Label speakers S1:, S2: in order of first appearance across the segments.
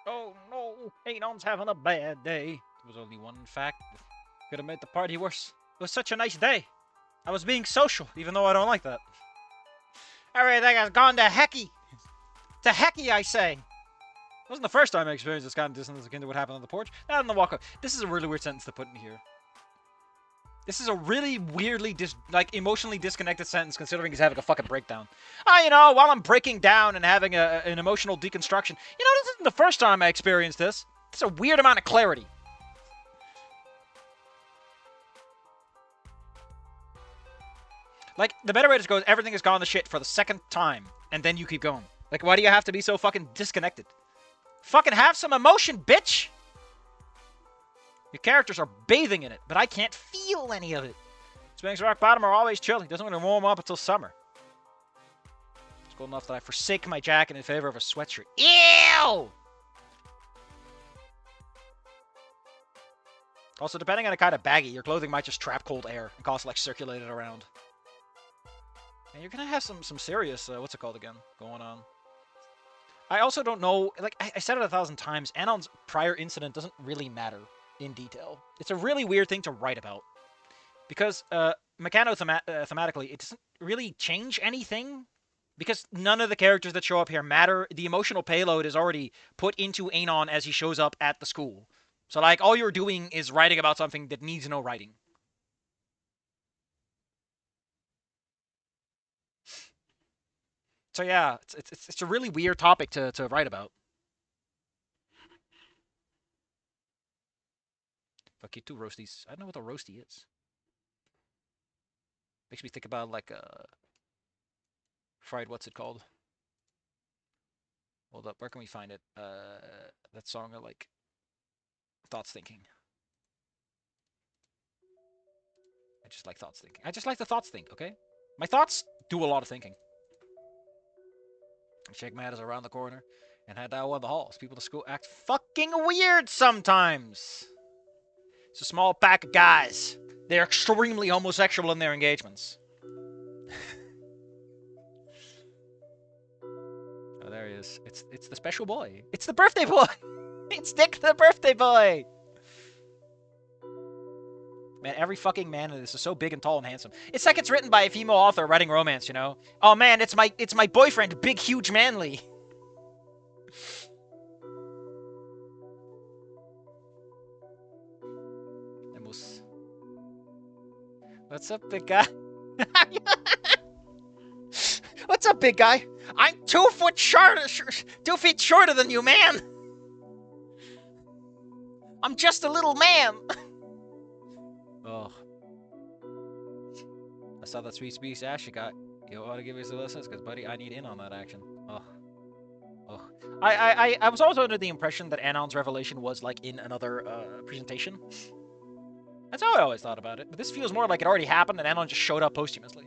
S1: Oh no, Anon's having a bad day. There was only one fact that could have made the party worse. It was such a nice day. I was being social, even though I don't like that. Everything has gone to hecky. To hecky, I say. It wasn't the first time I experienced this kind of distance akin to what happened on the porch. Not on the walk up. This is a really weird sentence to put in here. This is a really weirdly, emotionally disconnected sentence considering he's having a fucking breakdown. While I'm breaking down and having an emotional deconstruction, this isn't the first time I experienced this. It's a weird amount of clarity. Like, the better way to go is everything has gone to shit for the second time, and then you keep going. Like, why do you have to be so fucking disconnected? Fucking have some emotion, bitch! Your characters are bathing in it, but I can't feel any of it. Springs rock bottom are always chilly. Doesn't really warm up until summer. It's cold enough that I forsake my jacket in favor of a sweatshirt. Ew! Also, depending on the kind of baggie, your clothing might just trap cold air and cause, circulate it around. And you're gonna have some serious, what's it called again, going on. I also don't know, I said it 1,000 times, Anon's prior incident doesn't really matter in detail. It's a really weird thing to write about. Because, thematically, it doesn't really change anything. Because none of the characters that show up here matter. The emotional payload is already put into Anon as he shows up at the school. So, all you're doing is writing about something that needs no writing. So yeah, it's a really weird topic to write about. Fuck you too, roasties. I don't know what a roasty is. Makes me think about fried. What's it called? Hold up, where can we find it? That song of thoughts thinking. I just like thoughts thinking. I just like the thoughts think. Okay, my thoughts do a lot of thinking. Shake Mad is around the corner, and head down one of the halls. People to school act fucking weird sometimes. It's a small pack of guys. They're extremely homosexual in their engagements. Oh, there he is. It's the special boy. It's the birthday boy. It's Nick the birthday boy. Man, every fucking man in this is so big and tall and handsome. It's like it's written by a female author writing romance, Oh man, it's my boyfriend, big, huge, manly. What's up, big guy? What's up, big guy? I'm 2 feet shorter than you, man. I'm just a little man. Oh. I saw that sweet speech Ash you got. You ought to give us a listen, because, buddy, I need in on that action. Oh. Oh. I was also under the impression that Anon's revelation was, in another, presentation. That's how I always thought about it. But this feels more like it already happened and Anon just showed up posthumously.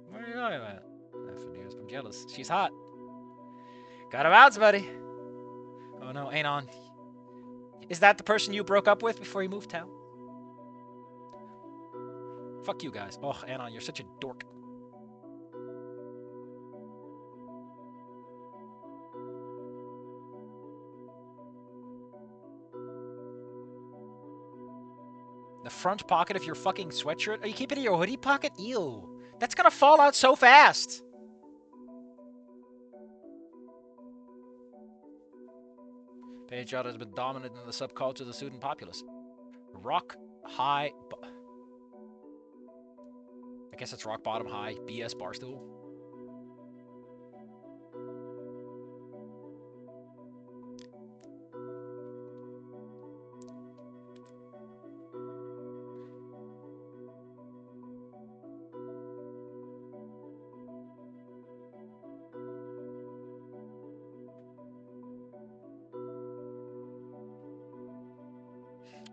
S1: Where are you going at? I'm jealous. She's hot. Got a bounce, buddy. Oh no, Anon. Is that the person you broke up with before you moved town? Fuck you guys. Oh, Anon, you're such a dork. The front pocket of your fucking sweatshirt? Are you keeping it in your hoodie pocket? Ew. That's gonna fall out so fast. Page art has been dominant in the subculture of the student populace. Rock high. I guess it's rock bottom high. BS barstool.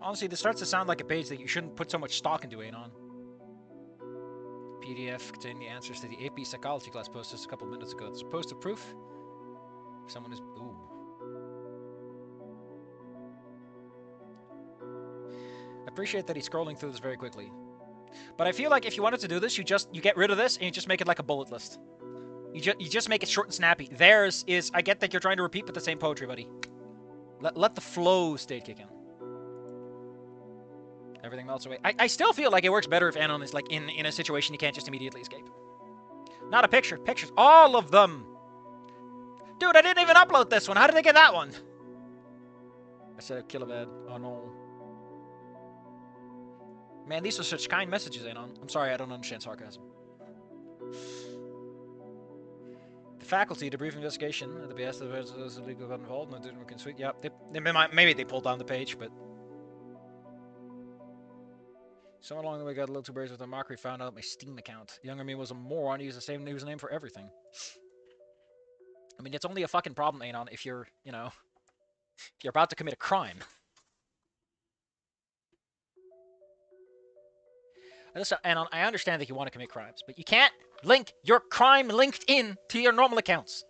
S1: Honestly, this starts to sound like a page that you shouldn't put so much stock into, Anon. PDF containing the answers to the AP psychology class post just a couple minutes ago. There's a post of proof. Someone is... Ooh. I appreciate that he's scrolling through this very quickly. But I feel like if you wanted to do this, you get rid of this and you just make it like a bullet list. You just make it short and snappy. Theirs is, I get that you're trying to repeat with the same poetry, buddy. Let the flow state kick in. Everything melts away. I still feel like it works better if Anon is like in a situation you can't just immediately escape. Not a picture. Pictures. All of them. Dude, I didn't even upload this one. How did I get that one? I said kill a bed. Oh no. Man, these are such kind messages, Anon. I'm sorry, I don't understand sarcasm. The faculty, debrief investigation, at the behest of those illegal got involved, no didn't can sweet. Yep, maybe they pulled down the page, but someone along the way got a little too brazen with the mockery, found out my Steam account. Younger me was a moron, he used the same username for everything. I mean, it's only a fucking problem, Anon, if you're, you know, if you're about to commit a crime. Anon, I understand that you want to commit crimes, but you can't link your crime linked in to your normal accounts.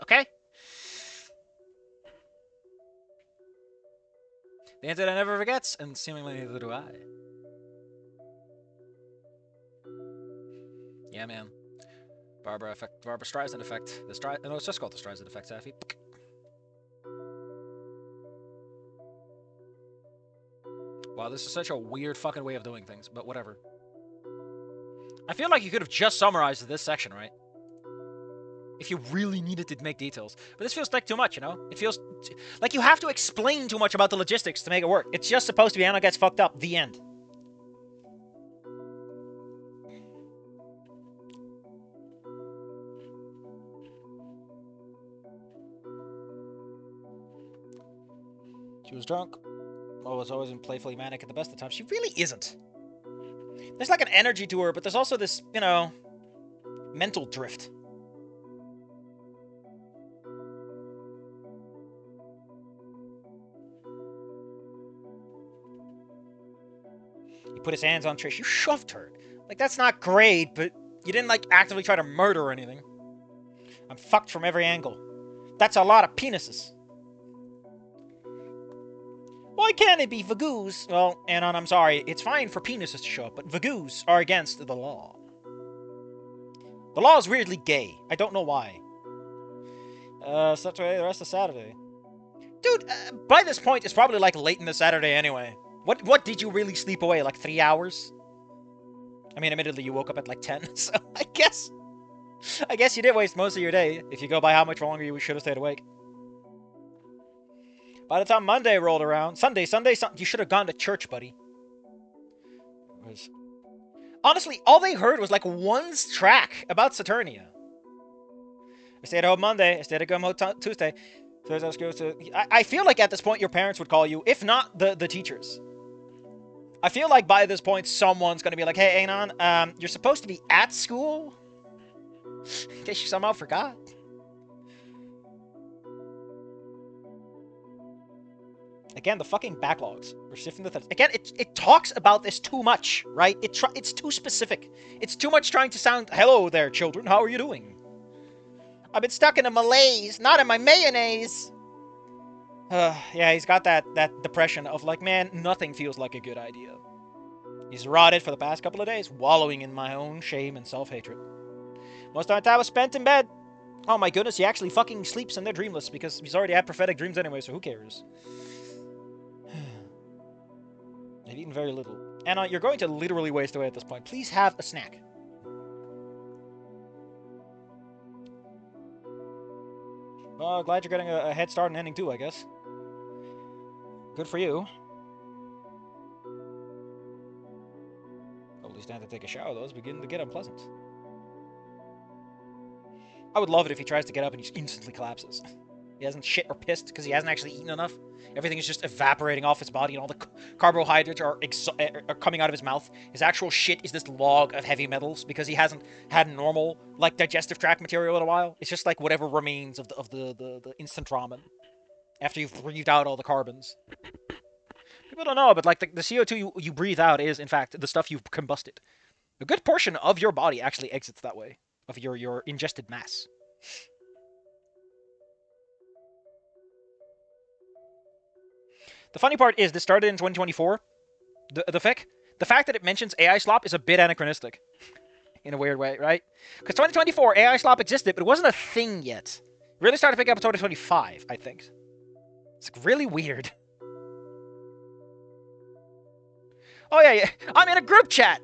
S1: Okay? The internet never forgets, and seemingly neither do I. Yeah, man. Barbara Streisand effect. No, it's just called the Streisand effect, Saffy. Wow, this is such a weird fucking way of doing things, but whatever. I feel like you could have just summarized this section, right? If you really needed to make details. But this feels like too much, you know? It feels like you have to explain too much about the logistics to make it work. It's just supposed to be Anna gets fucked up. The end. She was drunk. Well, was always playfully manic at the best of times. She really isn't. There's like an energy to her, but there's also this, you know, mental drift. He put his hands on Trish. You shoved her. Like, that's not great, but you didn't, like, actively try to murder or anything. I'm fucked from every angle. That's a lot of penises. Why can't it be vagoos? Well, Anon, I'm sorry. It's fine for penises to show up, but vagoos are against the law. The law is weirdly gay. I don't know why. Saturday, the rest of Saturday. Dude, by this point, it's probably, like, late in the Saturday anyway. What did you really sleep away? Like 3 hours? I mean, admittedly, you woke up at, like, 10, so I guess you did waste most of your day, if you go by how much longer you should have stayed awake. By the time Monday rolled around, Sunday, you should have gone to church, buddy. Honestly, all they heard was like one track about Saturnia. I stayed home Monday, I stayed at home Tuesday. Thursday I was going to... I feel like at this point your parents would call you, if not the teachers. I feel like by this point someone's going to be like, hey, Anon, you're supposed to be at school? In case you somehow forgot. Again, the fucking backlogs. We're shifting the threads. Again, it talks about this too much, right? It's too specific. It's too much trying to sound, hello there, children, how are you doing? I've been stuck in a malaise, not in my mayonnaise. Yeah, he's got that depression of like, man, nothing feels like a good idea. He's rotted for the past couple of days, wallowing in my own shame and self-hatred. Most of my time was spent in bed. Oh my goodness, he actually fucking sleeps and they're dreamless because he's already had prophetic dreams anyway, so who cares? I've eaten very little. Anna, you're going to literally waste away at this point. Please have a snack. Well, glad you're getting a head start in ending 2, I guess. Good for you. At least time to take a shower, though. It's beginning to get unpleasant. I would love it if he tries to get up and he instantly collapses. He hasn't shit or pissed because he hasn't actually eaten enough. Everything is just evaporating off his body and all the carbohydrates are coming out of his mouth. His actual shit is this log of heavy metals because he hasn't had normal, like, digestive tract material in a while. It's just like whatever remains of the instant ramen after you've breathed out all the carbons. People don't know, but like the CO2 you breathe out is, in fact, the stuff you've combusted. A good portion of your body actually exits that way, of your ingested mass. The funny part is, this started in 2024, the fic. The fact that it mentions AI slop is a bit anachronistic. In a weird way, right? Because 2024, AI slop existed, but it wasn't a thing yet. It really started picking up in 2025, I think. It's really weird. Oh, yeah. I'm in a group chat!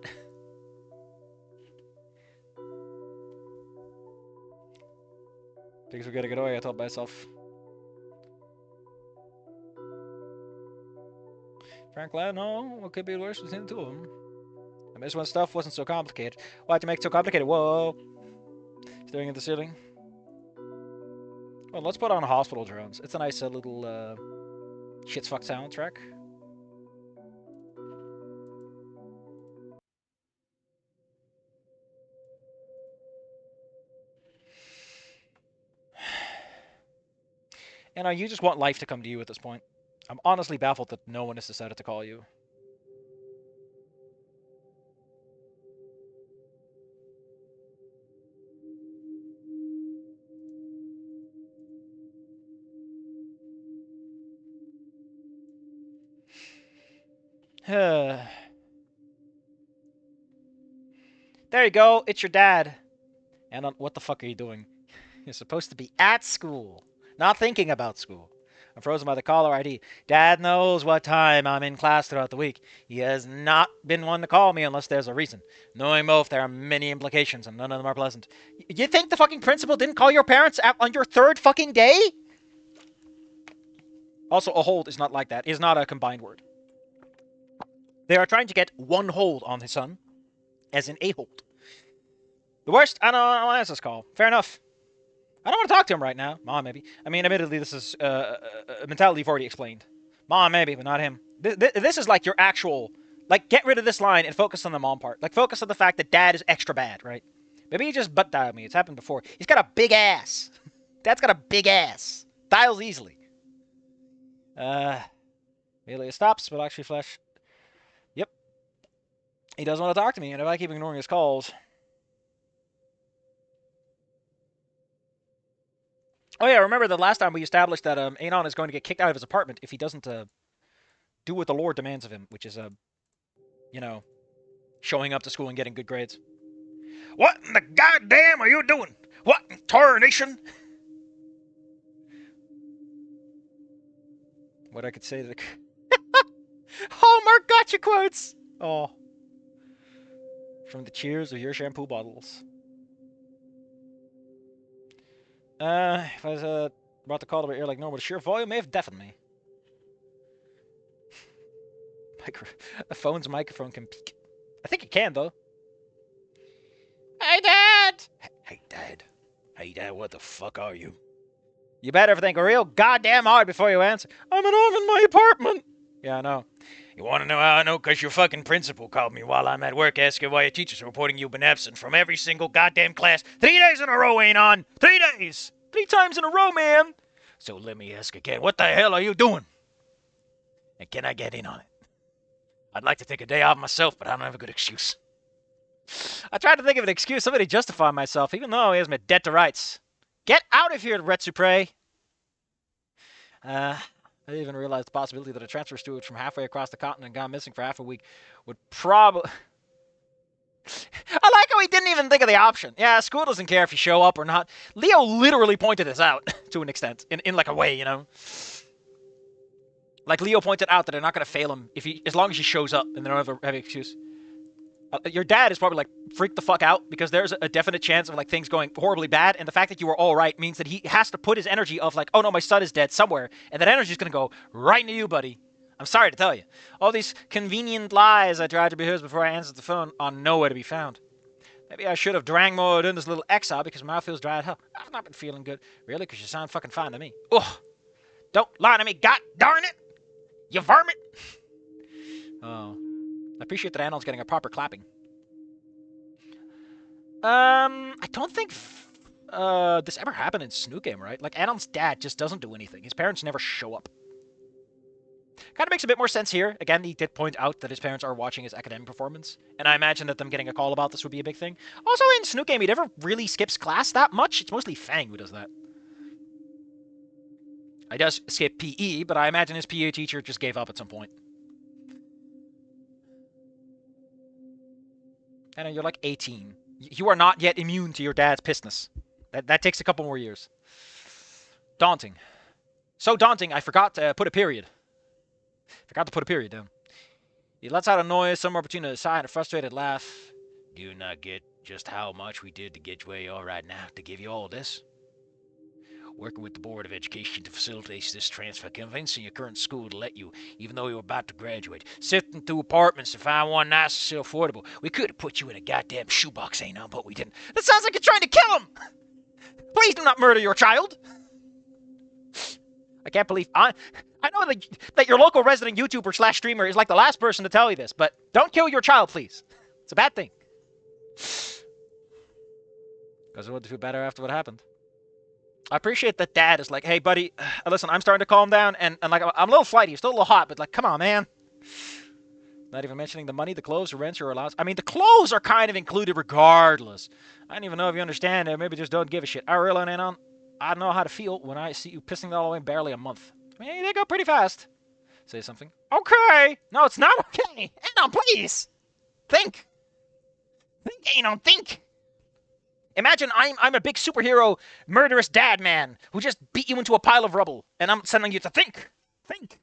S1: Things are gonna get away, I told myself. Frankly, no. What could be worse between the two of them? I miss when stuff wasn't so complicated. Why'd you make it so complicated? Whoa. Staring at the ceiling. Well, let's put on hospital drones. It's a nice little shit's fuck soundtrack. And you just want life to come to you at this point. I'm honestly baffled that no one has decided to call you. There you go. It's your dad. And what the fuck are you doing? You're supposed to be at school, not thinking about school. I'm frozen by the caller ID. Dad knows what time I'm in class throughout the week. He has not been one to call me unless there's a reason. Knowing both, there are many implications, and none of them are pleasant. You think the fucking principal didn't call your parents on your third fucking day? Also, a hold is not like that. It is not a combined word. They are trying to get one hold on his son, as in a hold. The worst, I don't want to answer this call. Fair enough. I don't want to talk to him right now. Mom, maybe. I mean, admittedly, this is a mentality you've already explained. Mom, maybe, but not him. This is like your actual... Like, get rid of this line and focus on the mom part. Like, focus on the fact that dad is extra bad, right? Maybe he just butt dialed me. It's happened before. He's got a big ass. Dad's got a big ass. Dials easily. Really, it stops, but actually flash. Yep. He doesn't want to talk to me, and if I keep ignoring his calls... Oh yeah, remember the last time we established that Anon is going to get kicked out of his apartment if he doesn't do what the Lord demands of him, which is, you know, showing up to school and getting good grades. What in the goddamn are you doing? What in tarnation? What I could say to the... Hallmark gotcha quotes! Oh. From the cheers of your shampoo bottles. If I was about to call over ear like normal, the sheer volume may have deafened me. A phone's microphone can peak. I think it can, though. Hey, Dad! Hey, Dad. Hey, Dad, what the fuck are you? You better think real goddamn hard before you answer. I'm off in my apartment. Yeah, I know. You want to know how I know? Because your fucking principal called me while I'm at work asking why your teachers are reporting you've been absent from every single goddamn class 3 days in a row, Anon. 3 days! 3 times in a row, man! So let me ask again, what the hell are you doing? And can I get in on it? I'd like to take a day off myself, but I don't have a good excuse. I tried to think of an excuse, somebody to justify myself, even though he has my debt to rights. Get out of here, Retsupre! I didn't even realize the possibility that a transfer student from halfway across the continent gone missing for half a week would probably... I like how he didn't even think of the option. Yeah, school doesn't care if you show up or not. Leo literally pointed this out, to an extent, in like a way, you know? Like, Leo pointed out that they're not going to fail him as long as he shows up and they don't have an excuse. Your dad is probably like, freak the fuck out, because there's a definite chance of like things going horribly bad, and the fact that you were all right means that he has to put his energy of like, oh no, my son is dead somewhere, and that energy is going to go right into you, buddy. I'm sorry to tell you. All these convenient lies I tried to rehearse before I answered the phone are nowhere to be found. Maybe I should have drank more during this little exile because my mouth feels dry as hell. I've not been feeling good. Really? Because you sound fucking fine to me. Ugh. Don't lie to me, god darn it! You varmint! Oh. I appreciate that Anon's getting a proper clapping. I don't think this ever happened in Snoot Game, right? Like, Anon's dad just doesn't do anything. His parents never show up. Kind of makes a bit more sense here. Again, he did point out that his parents are watching his academic performance, and I imagine that them getting a call about this would be a big thing. Also, in Snoot Game, he never really skips class that much. It's mostly Fang who does that. He does skip PE, but I imagine his PE teacher just gave up at some point. Anna, you're like 18. You are not yet immune to your dad's pissness. That takes a couple more years. Daunting. So daunting, I forgot to put a period. Forgot to put a period down. He lets out a noise somewhere between a sigh and a frustrated laugh. Do you not get just how much we did to get where you are right now, to give you all this? Working with the Board of Education to facilitate this transfer, convincing your current school to let you, even though you were about to graduate, sifting through apartments to find one nice and still affordable. We could have put you in a goddamn shoebox, Anon, but we didn't. That sounds like you're trying to kill him! Please do not murder your child! I can't believe... I know that your local resident YouTuber slash streamer is like the last person to tell you this, but don't kill your child, please. It's a bad thing. Because it would feel better after what happened. I appreciate that dad is like, hey, buddy, listen, I'm starting to calm down, and like, I'm a little flighty, still a little hot, but like, come on, man. Not even mentioning the money, the clothes, the rent, your allowance. I mean, the clothes are kind of included regardless. I don't even know if you understand it. Maybe just don't give a shit. I really, Anon, I don't know how to feel when I see you pissing that all away in barely a month. I mean, they go pretty fast. Say something. Okay. No, it's not okay. Anon, please. Think. Think, Anon, think. Imagine I'm a big superhero, murderous dad man who just beat you into a pile of rubble, and I'm sending you to think. Think.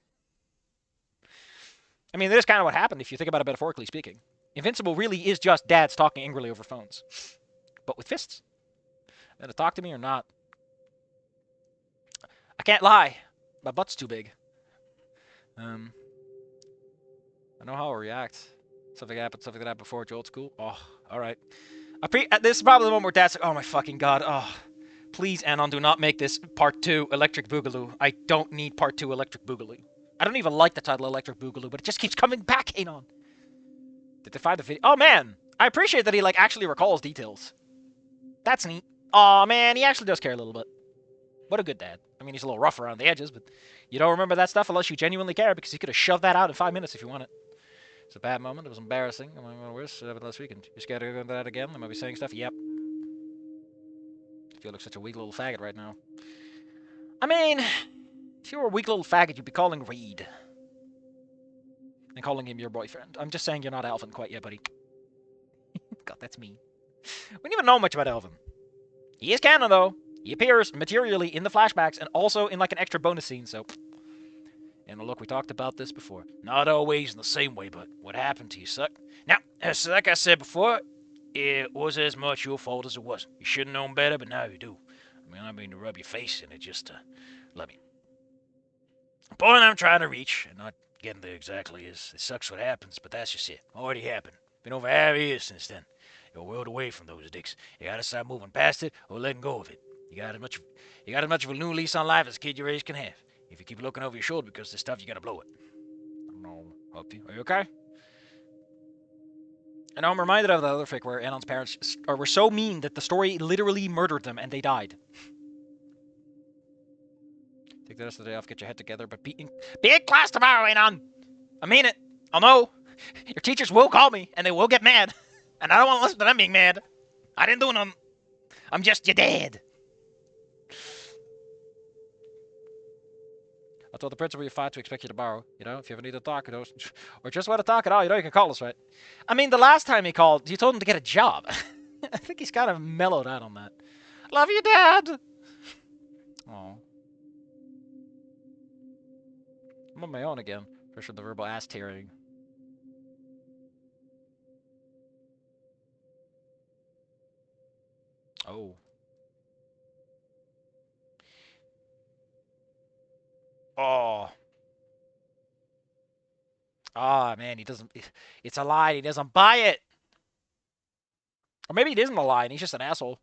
S1: I mean, that is kind of what happened if you think about it metaphorically speaking. Invincible really is just dads talking angrily over phones. But with fists. Gonna talk to me or not? I can't lie. My butt's too big. I know how I'll react. Something happened before at your old school. Oh, alright. This is probably the one where dad's like, oh my fucking god, oh. Please, Anon, do not make this part 2 Electric Boogaloo. I don't need part 2 Electric Boogaloo. I don't even like the title Electric Boogaloo, but it just keeps coming back, Anon. Did they find the video? Oh man, I appreciate that he like actually recalls details. That's neat. Aw man, he actually does care a little bit. What a good dad. I mean, he's a little rough around the edges, but you don't remember that stuff unless you genuinely care, because he could have shoved that out in 5 minutes if you want it. It's a bad moment. It was embarrassing. Among the worst. It happened last weekend. You're scared to go into that again? They might be saying stuff? Yep. I feel like such a weak little faggot right now. I mean, if you were a weak little faggot, you'd be calling Reed. And calling him your boyfriend. I'm just saying you're not Alvin quite yet, buddy. God, that's mean. We don't even know much about Alvin. He is canon, though. He appears materially in the flashbacks and also in like an extra bonus scene, so... And look, we talked about this before. Not always in the same way, but what happened to you, suck? Now, as like I said before, it was as much your fault as it wasn't. You should have known better, but now you do. I mean, I mean to rub your face in it, just let me. The point I'm trying to reach, and not getting there exactly, is it sucks what happens, but that's just it. Already happened. Been over half a year since then. You're a world away from those dicks. You gotta start moving past it or letting go of it. You got as much of a new lease on life as a kid your age can have. If you keep looking over your shoulder because this stuff, you gotta blow it. I don't know. Help you. Are you okay? And I'm reminded of the other fic where Anon's parents were so mean that the story literally murdered them and they died. Take the rest of the day off, get your head together, but be in class tomorrow, Anon! I mean it. I'll know. Your teachers will call me and they will get mad. And I don't want to listen to them being mad. I didn't do nothing. I'm just your dad. I told the principal you're fine to expect you to borrow. You know, if you ever need to talk, or just want to talk at all, you know, you can call us, right? I mean, the last time he called, you told him to get a job. I think he's kind of mellowed out on that. Love you, Dad. Oh. I'm on my own again. Pressure the verbal ass tearing. Oh. Oh. Ah, man, he doesn't... It's a lie. He doesn't buy it. Or maybe it isn't a lie and he's just an asshole.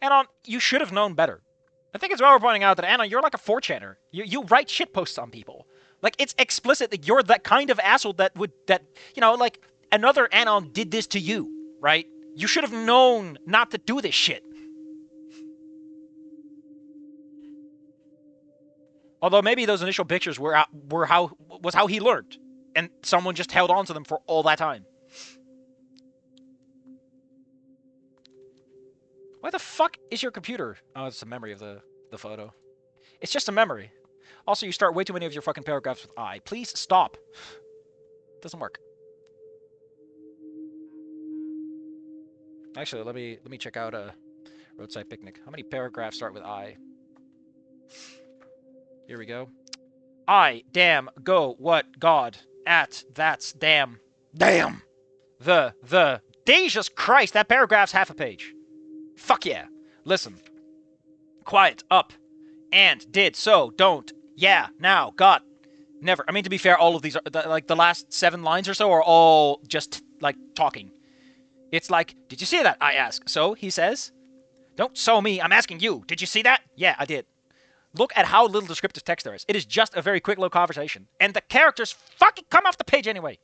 S1: Anon, you should have known better. I think it's well worth pointing out that, Anon, you're like a 4chaner. You write shitposts on people. Like, it's explicit that you're that kind of asshole that you know, like, another Anon did this to you, right? You should have known not to do this shit. Although maybe those initial pictures was how he learned, and someone just held on to them for all that time. Why the fuck is your computer? Oh, it's a memory of the photo. It's just a memory. Also, you start way too many of your fucking paragraphs with I. Please stop. Doesn't work. Actually, let me check out a roadside picnic. How many paragraphs start with I? Here we go. I, damn, go, what, God, at, that's, damn. Damn! The. Jesus Christ, that paragraph's half a page. Fuck yeah. Listen. Quiet, up. And, did, so, don't. Yeah, now, got. Never. I mean, to be fair, all of these are, like, the last 7 lines or so are all just, like, talking. It's like, did you see that? I ask. So, he says. Don't so me, I'm asking you. Did you see that? Yeah, I did. Look at how little descriptive text there is. It is just a very quick little conversation. And the characters fucking come off the page anyway.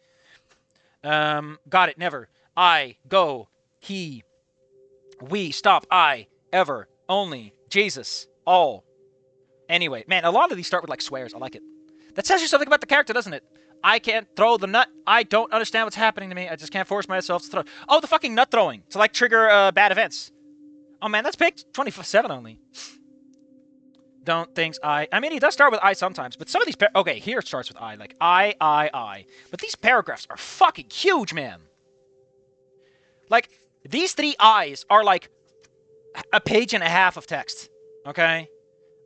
S1: Got it, never. I, go, he, we, stop, I, ever, only, Jesus, all. Anyway, man, a lot of these start with like swears. I like it. That says you something about the character, doesn't it? I can't throw the nut. I don't understand what's happening to me. I just can't force myself to throw. Oh, the fucking nut throwing. To like trigger bad events. Oh man, that's page 27 only. Don't things I mean, he does start with I sometimes, but some of these okay, here it starts with I, like I. But these paragraphs are fucking huge, man. Like, these 3 I's are like a page and a half of text. Okay?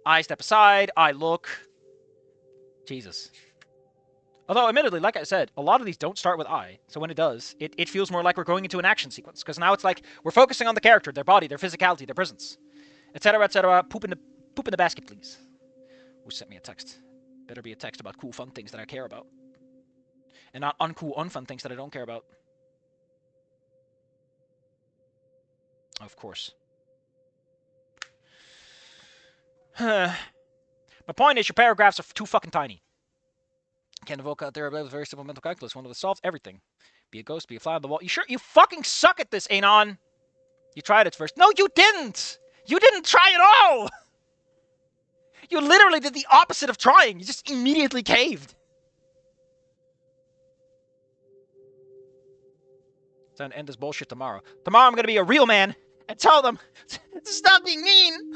S1: I step aside, I look. Jesus. Although, admittedly, like I said, a lot of these don't start with I. So when it does, it feels more like we're going into an action sequence. Because now it's like, we're focusing on the character, their body, their physicality, their presence. Etc., etc. Poop in the basket, please. Who sent me a text? Better be a text about cool, fun things that I care about. And not uncool, unfun things that I don't care about. Of course. My point is, your paragraphs are too fucking tiny. Can't evoke out there a very simple mental calculus, one that solves everything. Be a ghost, be a fly on the wall. You sure? You fucking suck at this, Anon! You tried it first. No, you didn't! You didn't try at all! You literally did the opposite of trying. You just immediately caved. So I'm gonna end this bullshit tomorrow. Tomorrow I'm gonna be a real man and tell them, stop being mean!